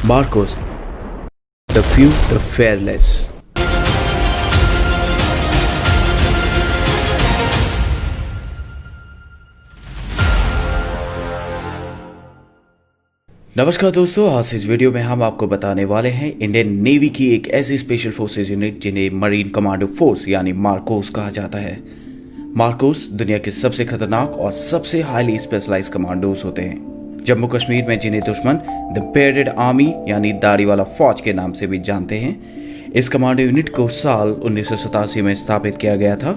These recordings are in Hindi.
Marcos, the few, the fearless. नमस्कार दोस्तों, आज इस वीडियो में हम आपको बताने वाले हैं इंडियन नेवी की एक ऐसी स्पेशल फोर्सेज यूनिट जिन्हें मरीन कमांडो फोर्स यानी मार्कोस कहा जाता है। मार्कोस दुनिया के सबसे खतरनाक और सबसे हाईली स्पेशलाइज कमांडोज होते हैं। जम्मू कश्मीर में जिन्हें दुश्मन द बेयर्डेड आर्मी यानी दाढ़ी वाला फौज के नाम से भी जानते हैं, इस कमांडो यूनिट को साल 1987 में स्थापित किया गया था।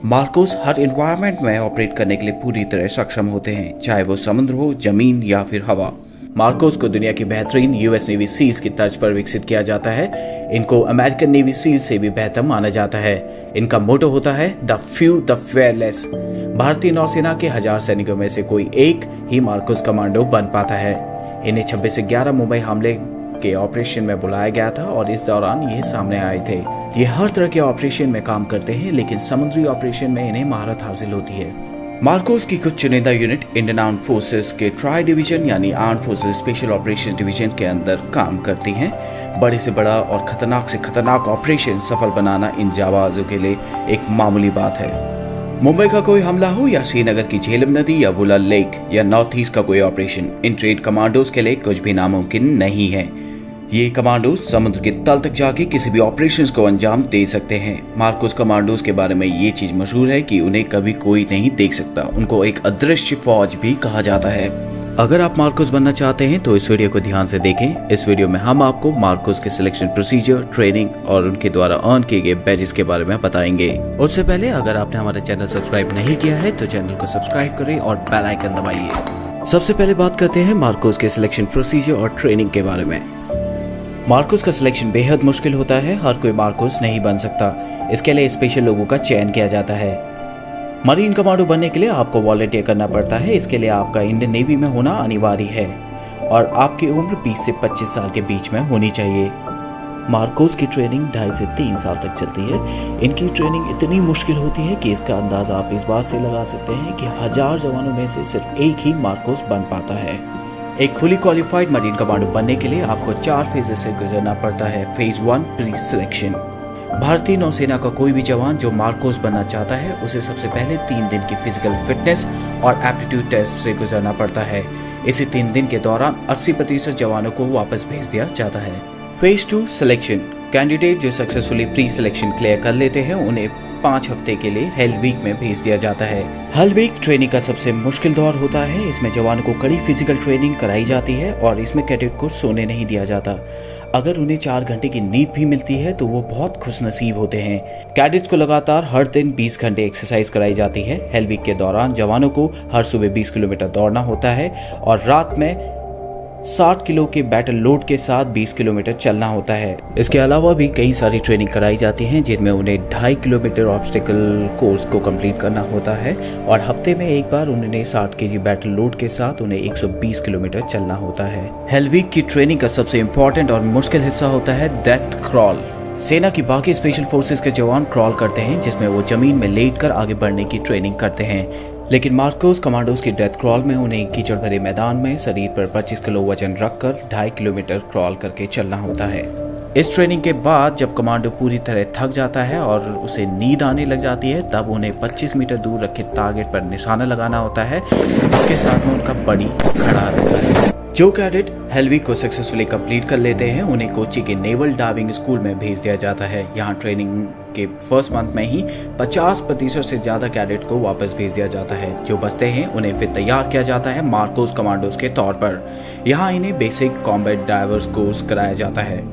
मार्कोस हर एनवायरनमेंट में ऑपरेट करने के लिए पूरी तरह सक्षम होते हैं, चाहे वो समुद्र हो, जमीन या फिर हवा। मार्कोस को दुनिया की बेहतरीन यूएस नेवी सील्स की तर्ज पर विकसित किया जाता है। इनको अमेरिकन नेवी सील्स से भी बेहतर माना जाता है। इनका मोटो होता है द फ्यू द फेयरलेस। भारतीय नौसेना के 1000 सैनिकों में से कोई एक ही मार्कोस कमांडो बन पाता है। इन्हें 26 से 11 मुंबई हमले के ऑपरेशन में बुलाया गया था और इस दौरान ये सामने आए थे। ये हर तरह के ऑपरेशन में काम करते हैं, लेकिन समुद्री ऑपरेशन में इन्हें महारत हासिल होती है। मार्कोस की कुछ चुनिंदा यूनिट इंडियन आर्म फोर्सेस के ट्राई डिवीजन यानी arm forces special operation division के अंदर काम करती हैं। बड़े से बड़ा और खतरनाक से खतरनाक ऑपरेशन सफल बनाना इन जाबाजों के लिए एक मामूली बात है। मुंबई का कोई हमला हो या श्रीनगर की झेलम नदी या वुलर लेक या नॉर्थ ईस्ट का कोई ऑपरेशन, इन ट्रेड कमांडोज के लिए कुछ भी नामुमकिन नहीं है। ये कमांडोज समुद्र के तल तक जाके किसी भी ऑपरेशंस को अंजाम दे सकते हैं। मार्कोस कमांडोज के बारे में ये चीज मशहूर है कि उन्हें कभी कोई नहीं देख सकता। उनको एक अदृश्य फौज भी कहा जाता है। अगर आप मार्कोस बनना चाहते हैं तो इस वीडियो को ध्यान से देखें। इस वीडियो में हम आपको मार्कोस के सिलेक्शन प्रोसीजर, ट्रेनिंग और उनके द्वारा अर्न किए गए बैजेस के बारे में बताएंगे। उससे पहले अगर आपने हमारा चैनल सब्सक्राइब नहीं किया है तो चैनल को सब्सक्राइब करें और बेल आइकन दबाइए। सबसे पहले बात करते हैं मार्कोस के सिलेक्शन प्रोसीजर और ट्रेनिंग के बारे में। मार्कोस का सिलेक्शन बेहद मुश्किल होता है। हर कोई मार्कोस नहीं बन सकता। इसके लिए स्पेशल लोगों का चयन किया जाता है। मरीन कमांडो बनने के लिए आपको वॉलंटियर करना पड़ता है। इसके लिए आपका इंडियन नेवी में होना अनिवार्य है और आपकी उम्र 20 से 25 साल के बीच में होनी चाहिए। मार्कोस की ट्रेनिंग 2.5 से 3 साल तक चलती है। इनकी ट्रेनिंग इतनी मुश्किल होती है कि इसका अंदाजा आप इस बात से लगा सकते हैं कि 1000 जवानों में से सिर्फ एक ही मार्कोस बन पाता है। एक फुली क्वालिफाइड मरीन कमांडो बनने के लिए आपको 4 फेजेस से गुजरना पड़ता है। Phase 1 pre selection. भारतीय नौसेना का कोई भी जवान जो मार्कोस बनना चाहता है उसे सबसे पहले 3 दिन की फिजिकल फिटनेस और एप्टीट्यूड टेस्ट से गुजरना पड़ता है। इसी 3 दिन के दौरान 80% जवानों को वापस भेज दिया जाता है। Phase 2 selection. कैंडिडेट जो सक्सेसफुली प्री सिलेक्शन क्लियर कर लेते हैं उन्हें 5 हफ्ते के लिए हेल वीक में भेज दिया जाता है। हेल वीक ट्रेनिंग का सबसे मुश्किल दौर होता है। इसमें जवानों को कड़ी फिजिकल ट्रेनिंग कराई जाती है और इसमें कैडेट को सोने नहीं दिया जाता। अगर उन्हें 4 घंटे की नींद भी मिलती है तो वो बहुत खुशनसीब होते हैं। कैडेट्स को लगातार हर दिन 20 घंटे एक्सरसाइज कराई जाती है। हेल वीक के दौरान जवानों को हर सुबह 20 किलोमीटर दौड़ना होता है और रात में 60 किलो के बैटल लोड के साथ 20 किलोमीटर चलना होता है। इसके अलावा भी कई सारी ट्रेनिंग कराई जाती है जिनमें उन्हें 2.5 किलोमीटर ऑब्स्टिकल कोर्स को कंप्लीट करना होता है और हफ्ते में एक बार उन्हें 60 केजी बैटल लोड के साथ उन्हें 120 किलोमीटर चलना होता है। हेल वीक की ट्रेनिंग का सबसे इम्पोर्टेंट और मुश्किल हिस्सा होता है डेथ क्रॉल। सेना की बाकी स्पेशल फोर्सेस के जवान क्रॉल करते हैं जिसमें वो जमीन में लेटकर आगे बढ़ने की ट्रेनिंग करते हैं, लेकिन मार्कोस कमांडोज की डेथ क्रॉल में उन्हें कीचड़ भरे मैदान में शरीर पर 25 किलो वजन रखकर 2.5 किलोमीटर क्रॉल करके चलना होता है। इस ट्रेनिंग के बाद जब कमांडो पूरी तरह थक जाता है और उसे नींद आने लग जाती है तब उन्हें 25 मीटर दूर रखे टारगेट पर निशाना लगाना होता है जिसके साथ में उनका बड़ी खड़ा रहता है। जो कैडेट हेल वीक को सक्सेसफुली कंप्लीट कर लेते हैं उन्हें कोची के नेवल डाइविंग स्कूल में भेज दिया जाता है। यहाँ ट्रेनिंग के फर्स्ट मंथ में ही 50% से ज्यादा कैडेट को वापस भेज दिया जाता है। जो बचते हैं उन्हें फिर तैयार किया जाता है मार्कोस कमांडोज के तौर पर। यहाँ इन्हें बेसिक कॉम्बैट डाइवर्स कोर्स कराया जाता है।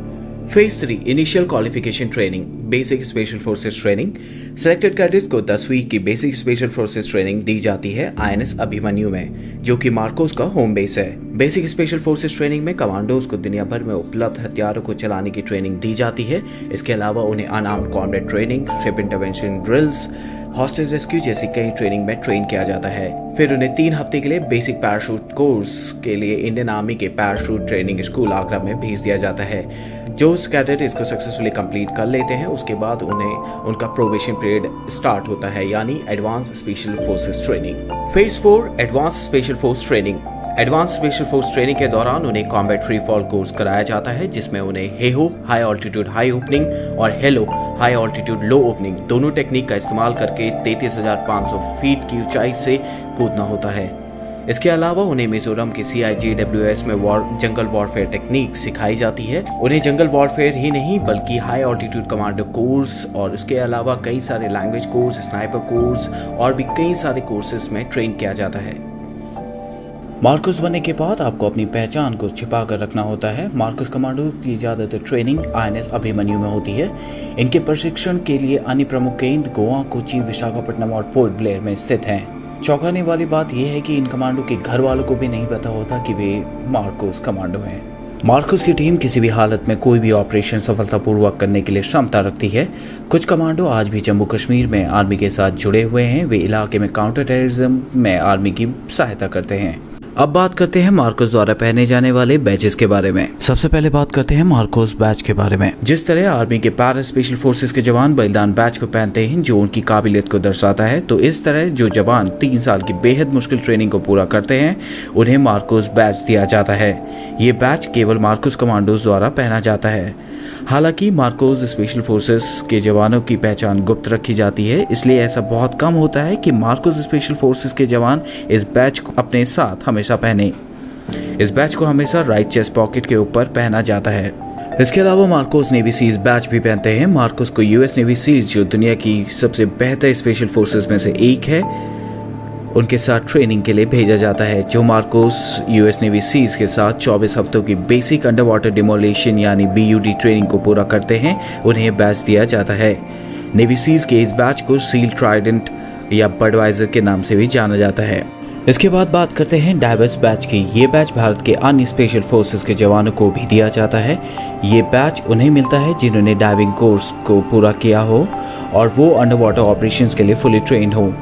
Phase 3 initial qualification training, basic special forces training. Selected cadets को 10 वीक की बेसिक स्पेशल फोर्सेस ट्रेनिंग दी जाती है INS अभिमन्यु में, जो कि मार्कोस का होम बेस है। बेसिक स्पेशल फोर्सेस ट्रेनिंग में कमांडोज को दुनिया भर में उपलब्ध हथियारों को चलाने की ट्रेनिंग दी जाती है। इसके अलावा उन्हें unarmoured combat training, ship intervention drills, hostage rescue जैसी कई ट्रेनिंग में ट्रेन किया जाता है। फिर उन्हें 3 हफ्ते के लिए बेसिक पैराशूट कोर्स के लिए इंडियन आर्मी के पैराशूट ट्रेनिंग स्कूल आगरा में भेज दिया जाता है। जो कैडेट इसको सक्सेसफुली कंप्लीट कर लेते हैं उसके बाद उन्हें उनका प्रोबेशन पीरियड स्टार्ट होता है, यानी advance special forces training. Phase 4 advance special force training. Advance special force training के दौरान उन्हें कॉम्बैट फ्री फॉल कोर्स कराया जाता है, जिसमें उन्हें Heyhoe high altitude high opening और हेलो हाई ऑल्टीट्यूड लो ओपनिंग दोनों टेक्निक का इस्तेमाल करके 33,500 फीट की ऊंचाई से कूदना होता है। इसके अलावा उन्हें मिजोरम की CIGWS में जंगल वॉरफेयर टेक्निक सिखाई जाती है। उन्हें जंगल वॉरफेयर ही नहीं बल्कि हाई ऑल्टीट्यूड कमांडो कोर्स और उसके अलावा कई सारे लैंग्वेज कोर्स, स्नाइपर कोर्स और भी कई सारे कोर्सेज में ट्रेन किया जाता है। मार्कोस बनने के बाद आपको अपनी पहचान को छिपा कर रखना होता है। मार्कोस कमांडो की ज़्यादातर ट्रेनिंग INS अभिमन्यु में होती है। इनके प्रशिक्षण के लिए अन्य प्रमुख केंद्र गोवा, कोची, विशाखापट्टनम और पोर्ट ब्लेयर में स्थित हैं। चौंकाने वाली बात यह है कि इन कमांडो के घर वालों को भी नहीं पता होता कि वे मार्कोस कमांडो हैं। मार्कोस की टीम किसी भी हालत में कोई भी ऑपरेशन सफलतापूर्वक करने के लिए क्षमता रखती है। कुछ कमांडो आज भी जम्मू कश्मीर में आर्मी के साथ जुड़े हुए हैं। वे इलाके में काउंटर टेररिज्म में आर्मी की सहायता करते हैं। अब बात करते हैं मार्कोस द्वारा पहने जाने वाले बैचेस के बारे में। सबसे पहले बात करते हैं मार्कोस बैच के बारे में। जिस तरह आर्मी के पैरा स्पेशल फोर्सेस के जवान बलिदान बैच को पहनते हैं जो उनकी काबिलियत को दर्शाता है, तो इस तरह जो जवान 3 साल की बेहद मुश्किल ट्रेनिंग को पूरा करते हैं उन्हें मार्कोस बैच दिया जाता है। ये बैच केवल मार्कोस कमांडोज द्वारा पहना जाता है। हालांकि मार्कोस स्पेशल फोर्सेस के जवानों की पहचान गुप्त रखी जाती है, इसलिए ऐसा बहुत कम होता है कि मार्कोस स्पेशल फोर्सेस के जवान इस बैच को अपने साथ हमेशा पहने। इस बैच को हमेशा राइट चेस्ट पॉकेट के ऊपर पहना जाता है। इसके अलावा मार्कोस नेवी सीज बैच भी पहनते हैं। मार्कोस को US नेवी सीज जो दुनिया की सबसे बेहतर स्पेशल फोर्सेस में से एक है, उनके साथ ट्रेनिंग के लिए भेजा जाता है। जो मार्कोस US नेवी सीज के साथ 24 हफ्तों की बेसिक अंडर वाटर डिमोलेशन यानी BUD ट्रेनिंग को पूरा करते हैं, उन्हें बैच दिया जाता है। नेवी सीज के इस बैच को सील ट्राइडेंट या बडवाइजर के नाम से भी जाना जाता है। इसके बाद बात करते हैं डाइवर्स बैच की। ये बैच भारत के अन्य स्पेशल फोर्सेस के जवानों को भी दिया जाता है। ये बैच उन्हें मिलता है जिन्होंने डाइविंग कोर्स को पूरा किया हो और वो अंडर वाटर ऑपरेशंस के लिए फुली ट्रेन हो।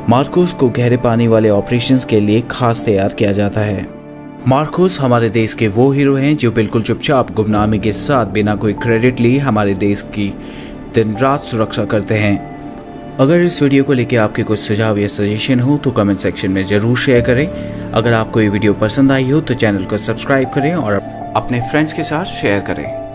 मार्कोस को गहरे पानी वाले ऑपरेशंस के लिए खास तैयार किया जाता है। मार्कोस हमारे देश के वो हीरो हैं जो बिल्कुल चुपचाप गुमनामी के साथ बिना कोई क्रेडिट लिए हमारे देश की दिन रात सुरक्षा करते हैं। अगर इस वीडियो को लेकर आपके कुछ सुझाव या सजेशन हो तो कमेंट सेक्शन में जरूर शेयर करें। अगर आपको ये वीडियो पसंद आई हो तो चैनल को सब्सक्राइब करें और अपने फ्रेंड्स के साथ शेयर करें।